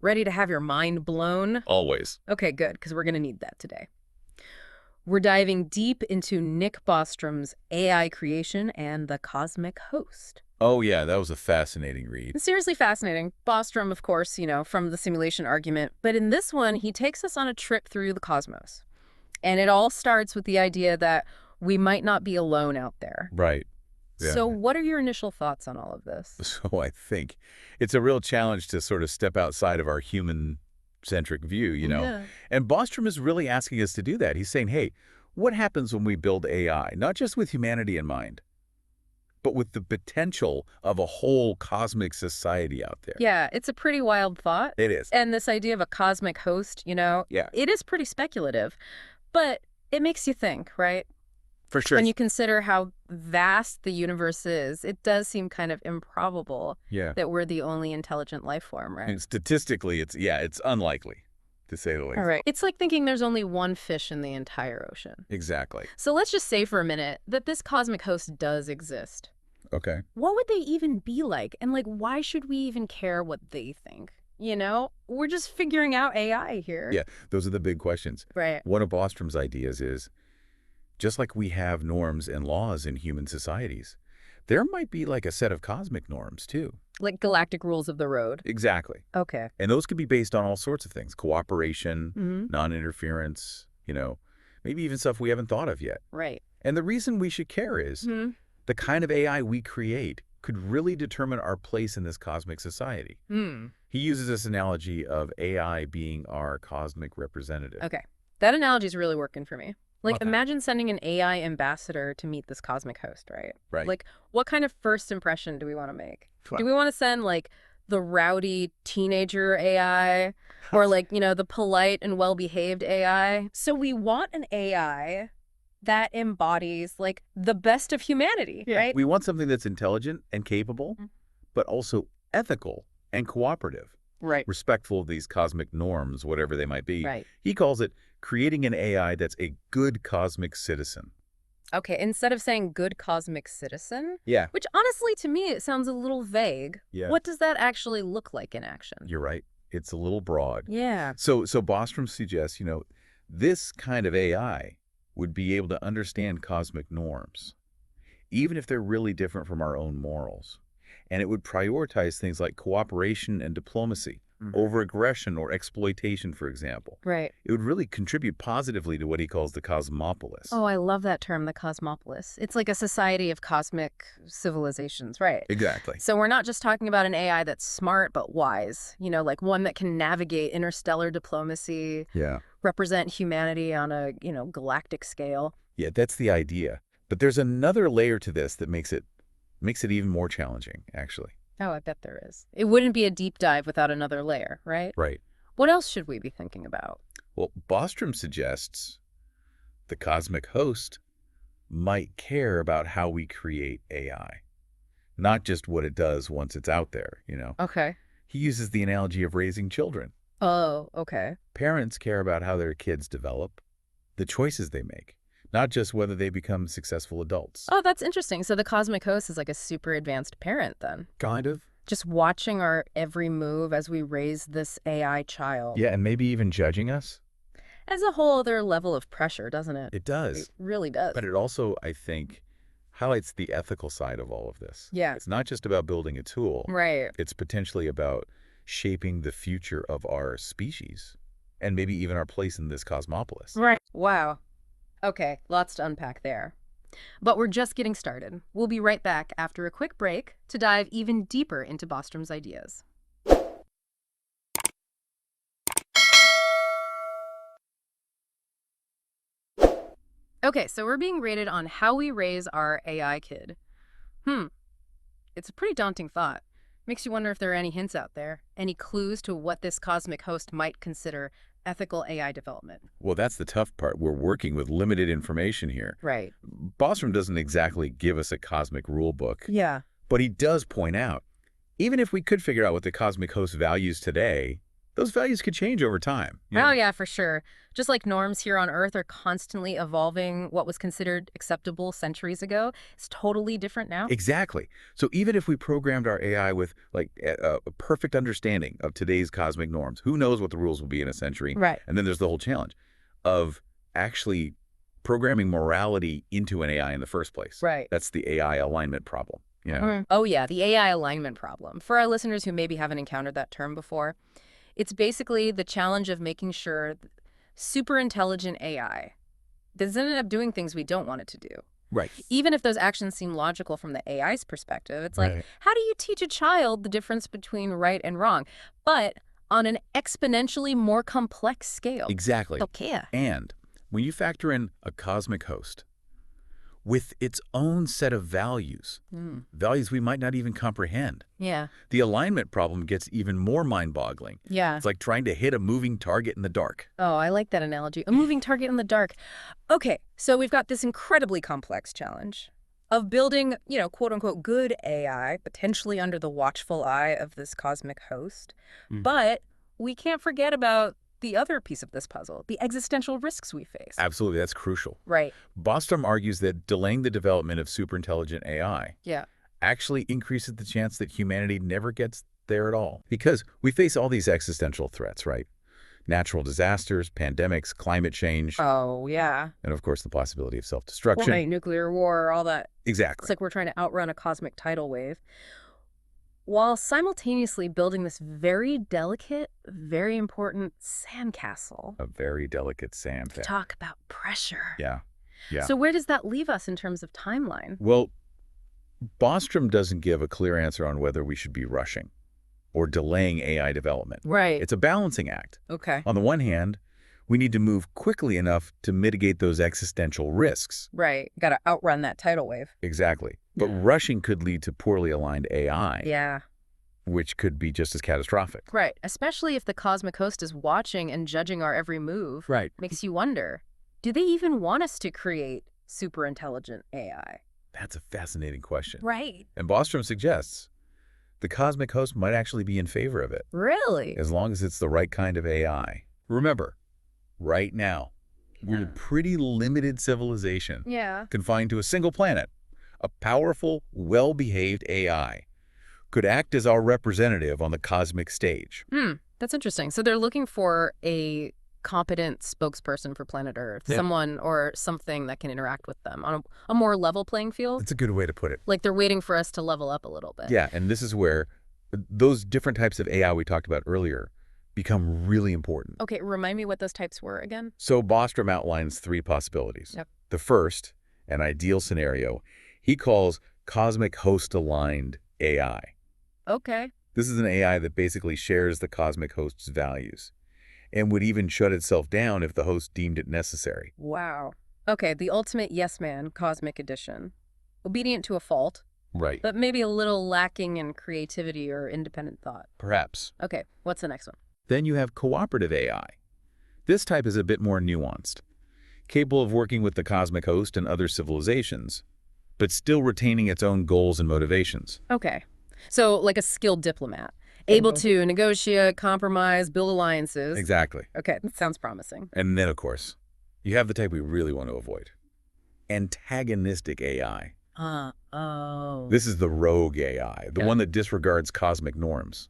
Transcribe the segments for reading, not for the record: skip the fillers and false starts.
Ready to have your mind blown? Always. Okay, good, because we're going to need that today. We're diving deep into Nick Bostrom's AI creation and the cosmic host. Oh, yeah, that was a fascinating read. Seriously fascinating. Bostrom, of course, from the simulation argument. But in this one, he takes us on a trip through the cosmos. And it all starts with the idea that we might not be alone out there. Right. Yeah. So what are your initial thoughts on all of this? So I think it's a real challenge to sort of step outside of our human-centric view, Yeah. And Bostrom is really asking us to do that. He's saying, hey, what happens when we build AI, not just with humanity in mind, but with the potential of a whole cosmic society out there? Yeah, it's a pretty wild thought. It is. And this idea of a cosmic host, Yeah. it is pretty speculative. But it makes you think, right? For sure. When you consider how vast the universe is, it does seem kind of improbable that we're the only intelligent life form, right? And statistically, it's unlikely, to say the least. All right. It's like thinking there's only one fish in the entire ocean. Exactly. So let's just say for a minute that this cosmic host does exist. Okay. What would they even be like? And why should we even care what they think? We're just figuring out AI here. Yeah, those are the big questions. Right. One of Bostrom's ideas is, just like we have norms and laws in human societies, there might be a set of cosmic norms, too. Like galactic rules of the road. Exactly. Okay. And those could be based on all sorts of things. Cooperation, non-interference, maybe even stuff we haven't thought of yet. Right. And the reason we should care is the kind of AI we create could really determine our place in this cosmic society. He uses this analogy of AI being our cosmic representative. Okay. That analogy is really working for me. Imagine sending an AI ambassador to meet this cosmic host, right? Right. What kind of first impression do we want to make? Do we want to send, the rowdy teenager AI or, the polite and well-behaved AI? So we want an AI that embodies, the best of humanity, right? We want something that's intelligent and capable, but also ethical and cooperative. Right. Respectful of these cosmic norms, whatever they might be. Right. He calls it creating an AI that's a good cosmic citizen. Okay, instead of saying good cosmic citizen, Yeah. which honestly to me it sounds a little vague. Yeah. What does that actually look like in action? You're right. It's a little broad. Yeah. So Bostrom suggests, this kind of AI would be able to understand cosmic norms, even if they're really different from our own morals. And it would prioritize things like cooperation and diplomacy over aggression or exploitation, for example. Right. It would really contribute positively to what he calls the cosmopolis. Oh, I love that term, the cosmopolis. It's like a society of cosmic civilizations, right? Exactly. So we're not just talking about an AI that's smart but wise, one that can navigate interstellar diplomacy, represent humanity on a, galactic scale. Yeah, that's the idea. But there's another layer to this that makes it even more challenging, actually. Oh, I bet there is. It wouldn't be a deep dive without another layer, right? Right. What else should we be thinking about? Well, Bostrom suggests the cosmic host might care about how we create AI, not just what it does once it's out there, Okay. He uses the analogy of raising children. Oh, okay. Parents care about how their kids develop, the choices they make, not just whether they become successful adults. Oh, that's interesting. So the cosmic host is like a super advanced parent then. Kind of. Just watching our every move as we raise this AI child. Yeah, and maybe even judging us. As a whole other level of pressure, doesn't it? It does. It really does. But it also, I think, highlights the ethical side of all of this. Yeah. It's not just about building a tool. Right. It's potentially about shaping the future of our species and maybe even our place in this cosmopolis. Right. Wow. Okay, lots to unpack there. But we're just getting started. We'll be right back after a quick break to dive even deeper into Bostrom's ideas. Okay, so we're being rated on how we raise our AI kid. It's a pretty daunting thought. Makes you wonder if there are any hints out there, any clues to what this cosmic host might consider ethical AI development. Well, that's the tough part. We're working with limited information here. Right. Bostrom doesn't exactly give us a cosmic rule book. Yeah. But he does point out, even if we could figure out what the cosmic host values today, those values could change over time. Oh, yeah, for sure. Just like norms here on Earth are constantly evolving, what was considered acceptable centuries ago is totally different now. Exactly. So even if we programmed our AI with like a perfect understanding of today's cosmic norms, who knows what the rules will be in a century? Right. And then there's the whole challenge of actually programming morality into an AI in the first place. Right. That's the AI alignment problem. Yeah. Oh, yeah, the AI alignment problem. For our listeners who maybe haven't encountered that term before, it's basically the challenge of making sure super intelligent AI doesn't end up doing things we don't want it to do. Right. Even if those actions seem logical from the AI's perspective, it's like, Right. how do you teach a child the difference between right and wrong? But on an exponentially more complex scale. Exactly. Okay. And when you factor in a cosmic host with its own set of values, values we might not even comprehend, Yeah. the alignment problem gets even more mind-boggling. Yeah. It's like trying to hit a moving target in the dark. Oh, I like that analogy. A moving target in the dark. Okay, so we've got this incredibly complex challenge of building, quote unquote, good AI, potentially under the watchful eye of this cosmic host. But we can't forget about the other piece of this puzzle, the existential risks we face. Absolutely, that's crucial. Right. Bostrom argues that delaying the development of superintelligent AI Yeah. actually increases the chance that humanity never gets there at all. Because we face all these existential threats, right? Natural disasters, pandemics, climate change, Oh, yeah. and of course the possibility of self-destruction. Right, nuclear war, all that. Exactly. It's like we're trying to outrun a cosmic tidal wave, while simultaneously building this very delicate, very important sandcastle. A very delicate sand. Talk about pressure. Yeah. Yeah. So where does that leave us in terms of timeline? Well, Bostrom doesn't give a clear answer on whether we should be rushing or delaying AI development. Right. It's a balancing act. Okay. On the one hand, we need to move quickly enough to mitigate those existential risks. Right. Got to outrun that tidal wave. Exactly. But rushing could lead to poorly aligned AI, Yeah. which could be just as catastrophic. Right. Especially if the cosmic host is watching and judging our every move. Right. Makes you wonder, do they even want us to create super intelligent AI? That's a fascinating question. Right. And Bostrom suggests the cosmic host might actually be in favor of it, Really? as long as it's the right kind of AI. Remember, right now, we're a pretty limited civilization, Yeah. confined to a single planet. A powerful, well-behaved AI could act as our representative on the cosmic stage. That's interesting. So they're looking for a competent spokesperson for planet Earth, someone or something that can interact with them on a more level playing field. That's a good way to put it. Like they're waiting for us to level up a little bit. Yeah, and this is where those different types of AI we talked about earlier become really important. Okay, remind me what those types were again. So Bostrom outlines 3 possibilities. Yep. The first, an ideal scenario, he calls cosmic host-aligned AI. Okay. This is an AI that basically shares the cosmic host's values and would even shut itself down if the host deemed it necessary. Wow. Okay, the ultimate yes man, cosmic edition. Obedient to a fault, Right. but maybe a little lacking in creativity or independent thought. Perhaps. Okay, what's the next one? Then you have cooperative AI. This type is a bit more nuanced, capable of working with the cosmic host and other civilizations, but still retaining its own goals and motivations. Okay. So like a skilled diplomat, able to negotiate, compromise, build alliances. Exactly. Okay, that sounds promising. And then, of course, you have the type we really want to avoid. Antagonistic AI. Oh. This is the rogue AI, the one that disregards cosmic norms,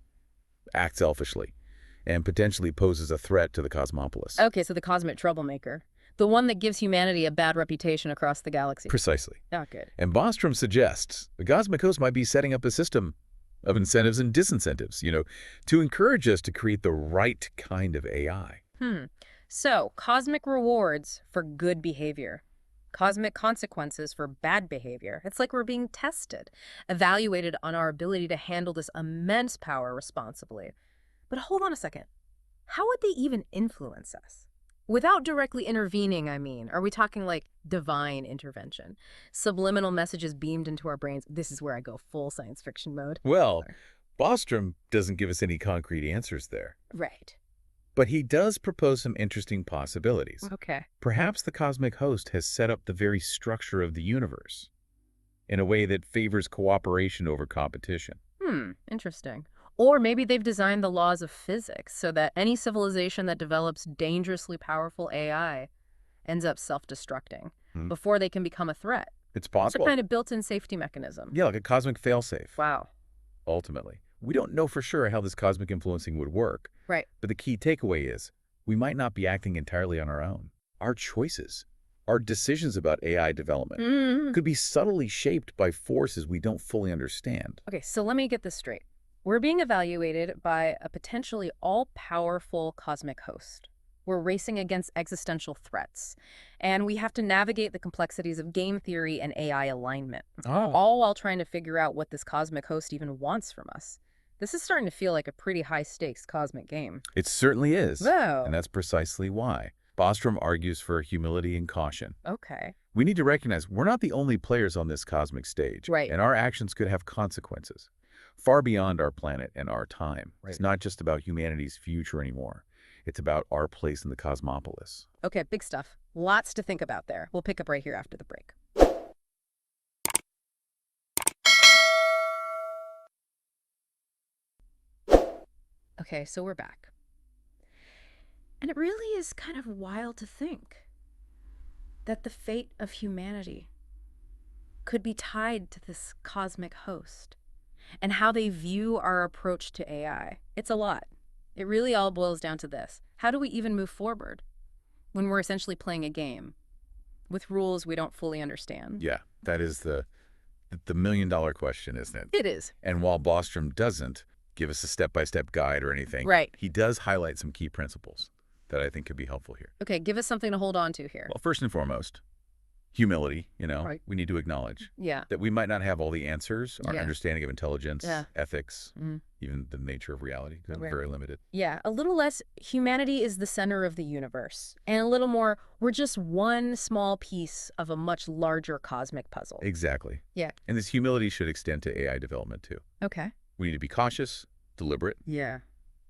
acts selfishly, and potentially poses a threat to the cosmopolis. Okay, so the cosmic troublemaker. The one that gives humanity a bad reputation across the galaxy. Precisely. Oh, good. And Bostrom suggests the cosmic host might be setting up a system of incentives and disincentives, to encourage us to create the right kind of AI. So, cosmic rewards for good behavior. Cosmic consequences for bad behavior. It's like we're being tested, evaluated on our ability to handle this immense power responsibly. But hold on a second. How would they even influence us? Without directly intervening, I mean. Are we talking like divine intervention? Subliminal messages beamed into our brains. This is where I go full science fiction mode. Well, Bostrom doesn't give us any concrete answers there. Right. But he does propose some interesting possibilities. Okay. Perhaps the cosmic host has set up the very structure of the universe in a way that favors cooperation over competition. Interesting. Or maybe they've designed the laws of physics so that any civilization that develops dangerously powerful AI ends up self-destructing before they can become a threat. It's It's a possible. kind of built-in safety mechanism. Yeah, like a cosmic failsafe. Wow. Ultimately, we don't know for sure how this cosmic influencing would work, Right. but the key takeaway is we might not be acting entirely on our own. Our choices, our decisions about AI development could be subtly shaped by forces we don't fully understand. Okay, so let me get this straight. We're being evaluated by a potentially all-powerful cosmic host. We're racing against existential threats, and we have to navigate the complexities of game theory and AI alignment, all while trying to figure out what this cosmic host even wants from us. This is starting to feel like a pretty high-stakes cosmic game. It certainly is. Whoa. And that's precisely why. Bostrom argues for humility and caution. Okay. We need to recognize we're not the only players on this cosmic stage. Right. And our actions could have consequences far beyond our planet and our time. Right. It's not just about humanity's future anymore. It's about our place in the cosmopolis. Okay, big stuff. Lots to think about there. We'll pick up right here after the break. Okay, so we're back. And it really is kind of wild to think that the fate of humanity could be tied to this cosmic host and how they view our approach to AI. It's a lot. It really all boils down to this. How do we even move forward when we're essentially playing a game with rules we don't fully understand? Yeah, that is the million-dollar question, isn't it? It is. And while Bostrom doesn't give us a step-by-step guide or anything, Right. he does highlight some key principles that I think could be helpful here. Okay, give us something to hold on to here. Well, first and foremost, humility, Right. we need to acknowledge Yeah. that we might not have all the answers. Our Yeah. understanding of intelligence, Yeah. ethics, Mhm. even the nature of reality is Right. very limited. Yeah, a little less humanity is the center of the universe, and a little more we're just one small piece of a much larger cosmic puzzle. Exactly. Yeah. And this humility should extend to AI development too. Okay. We need to be cautious, deliberate, Yeah.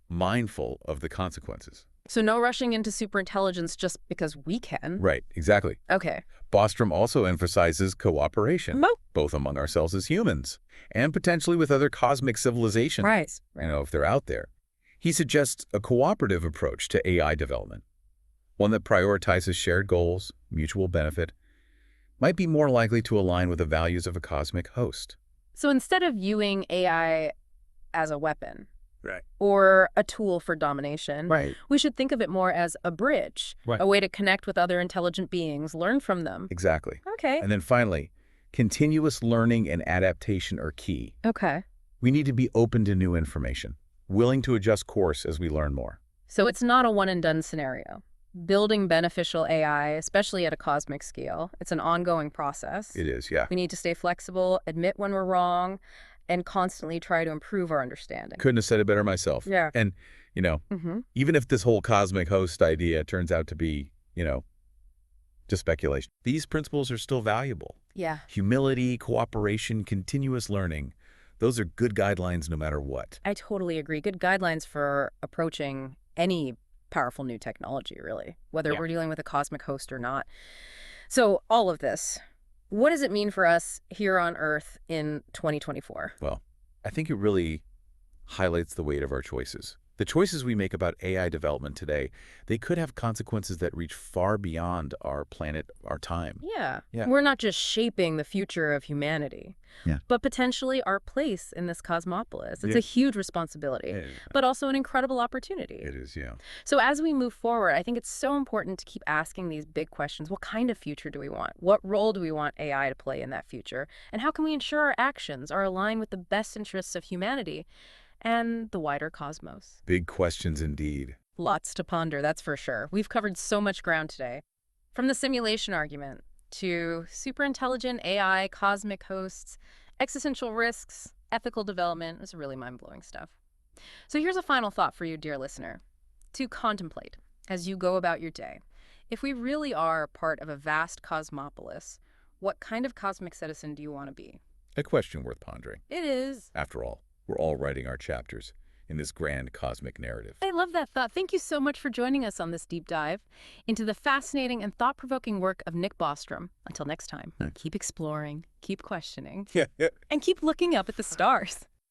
mindful of the consequences. So no rushing into superintelligence just because we can. Right, exactly. Okay. Bostrom also emphasizes cooperation, both among ourselves as humans and potentially with other cosmic civilizations, Right. if they're out there. He suggests a cooperative approach to AI development, one that prioritizes shared goals, mutual benefit, might be more likely to align with the values of a cosmic host. So instead of viewing AI as a weapon Right. or a tool for domination, Right. we should think of it more as a bridge, Right. a way to connect with other intelligent beings, learn from them. Exactly. Okay. And then finally, continuous learning and adaptation are key. Okay. We need to be open to new information, willing to adjust course as we learn more. So it's not a one-and-done scenario. Building beneficial AI, especially at a cosmic scale, it's an ongoing process. It is, yeah. We need to stay flexible, admit when we're wrong, and constantly try to improve our understanding. Couldn't have said it better myself. Yeah. And, even if this whole cosmic host idea turns out to be, just speculation, these principles are still valuable. Yeah. Humility, cooperation, continuous learning, those are good guidelines no matter what. I totally agree. Good guidelines for approaching any powerful new technology, really, whether we're dealing with a cosmic host or not. So all of this, what does it mean for us here on Earth in 2024? Well, I think it really highlights the weight of our choices. The choices we make about AI development today, they could have consequences that reach far beyond our planet, our time. Yeah. Yeah. We're not just shaping the future of humanity, Yeah. but potentially our place in this cosmopolis. It's Yeah. a huge responsibility, but also an incredible opportunity. It is, yeah. So as we move forward, I think it's so important to keep asking these big questions. What kind of future do we want? What role do we want AI to play in that future? And how can we ensure our actions are aligned with the best interests of humanity and the wider cosmos? Big questions indeed. Lots to ponder, that's for sure. We've covered so much ground today. From the simulation argument to superintelligent AI, cosmic hosts, existential risks, ethical development. It's really mind-blowing stuff. So here's a final thought for you, dear listener, to contemplate as you go about your day. If we really are part of a vast cosmopolis, what kind of cosmic citizen do you want to be? A question worth pondering. It is. After all, we're all writing our chapters in this grand cosmic narrative. I love that thought. Thank you so much for joining us on this deep dive into the fascinating and thought-provoking work of Nick Bostrom. Until next time, keep exploring, keep questioning, and keep looking up at the stars.